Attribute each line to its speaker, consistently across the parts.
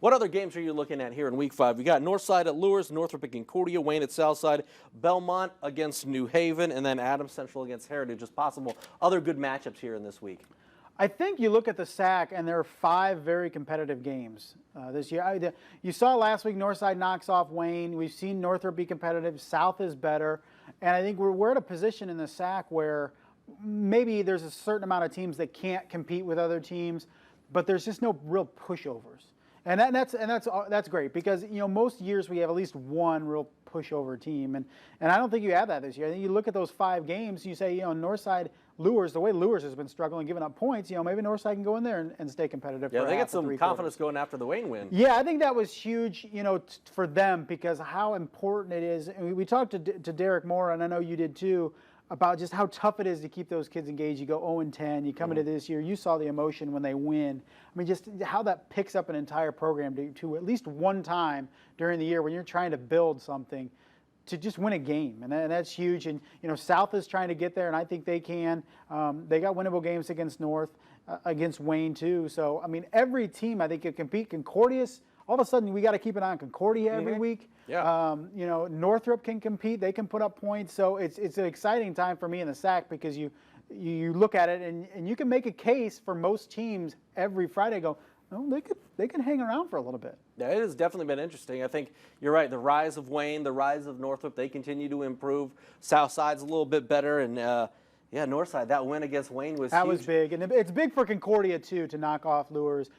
Speaker 1: What other games are you looking at here in Week 5? We got Northside at Lures, Northrop at Concordia, Wayne at Southside, Belmont against New Haven, and then Adams Central against Heritage as possible. Other good matchups here in this week.
Speaker 2: I think you look at the SAC, and there are 5 very competitive games this year. You saw last week Northside knocks off Wayne. We've seen Northrop be competitive. South is better. And I think we're at a position in the SAC where maybe there's a certain amount of teams that can't compete with other teams, but there's just no real pushovers. And that's great because, you know, most years we have at least one real pushover team. And I don't think you have that this year. I think you look at those 5 games, you say, you know, Northside Lures, the way Lures has been struggling, giving up points, you know, maybe Northside can go in there and stay competitive.
Speaker 1: Yeah,
Speaker 2: for
Speaker 1: they
Speaker 2: half
Speaker 1: get some
Speaker 2: to
Speaker 1: confidence going after the Wayne win.
Speaker 2: Yeah, I think that was huge, you know, for them because how important it is. And we talked to Derek Moore, and I know you did too, about just how tough it is to keep those kids engaged. You go 0-10, you come into this year, you saw the emotion when they win. I mean, just how that picks up an entire program to at least one time during the year when you're trying to build something to just win a game, and that's huge. And you know, South is trying to get there, and I think they can. They got winnable games against North, against Wayne too. So I mean, every team I think can compete. Concordia's all of a sudden we got to keep an eye on Concordia every week.
Speaker 1: Yeah.
Speaker 2: You know, Northrop can compete; they can put up points. So it's an exciting time for me in the SAC because you look at it and you can make a case for most teams every Friday. Go, no, they can hang around for a little bit.
Speaker 1: Yeah, it has definitely been interesting. I think you're right. The rise of Wayne, the rise of Northrop, they continue to improve. Southside's a little bit better, and yeah, Northside, that win against Wayne was huge.
Speaker 2: That was big, and it's big for Concordia too to knock off Lures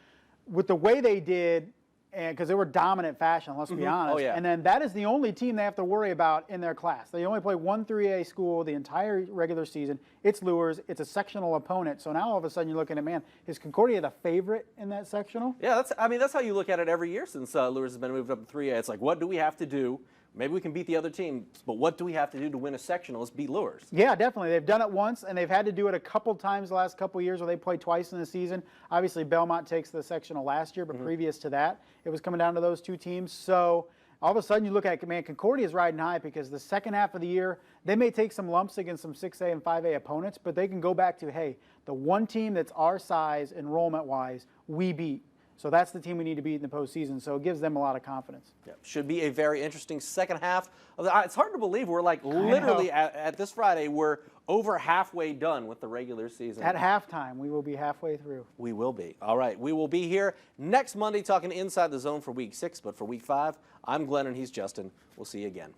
Speaker 2: with the way they did. And because they were dominant fashion, let's be honest.
Speaker 1: Oh, yeah.
Speaker 2: And then that is the only team they have to worry about in their class. They only play one 3A school the entire regular season. It's Lures. It's a sectional opponent. So now all of a sudden you're looking at, man, is Concordia the favorite in that sectional?
Speaker 1: Yeah, that's how you look at it every year since Lures has been moved up to 3A. It's like, what do we have to do? Maybe we can beat the other team, but what do we have to do to win a sectional? Let's beat Lures.
Speaker 2: Yeah, definitely. They've done it once, and they've had to do it a couple times the last couple of years where they played twice in the season. Obviously, Belmont takes the sectional last year, but previous to that, it was coming down to those 2 teams. So all of a sudden you look at, man, Concordia's riding high because the second half of the year, they may take some lumps against some 6A and 5A opponents, but they can go back to, hey, the one team that's our size enrollment-wise, we beat. So that's the team we need to beat in the postseason. So it gives them a lot of confidence.
Speaker 1: Yeah, should be a very interesting second half. It's hard to believe we're like literally at this Friday, we're over halfway done with the regular season.
Speaker 2: At halftime, we will be halfway through.
Speaker 1: We will be. All right, we will be here next Monday talking Inside the Zone for Week 6. But for Week 5, I'm Glenn and he's Justin. We'll see you again.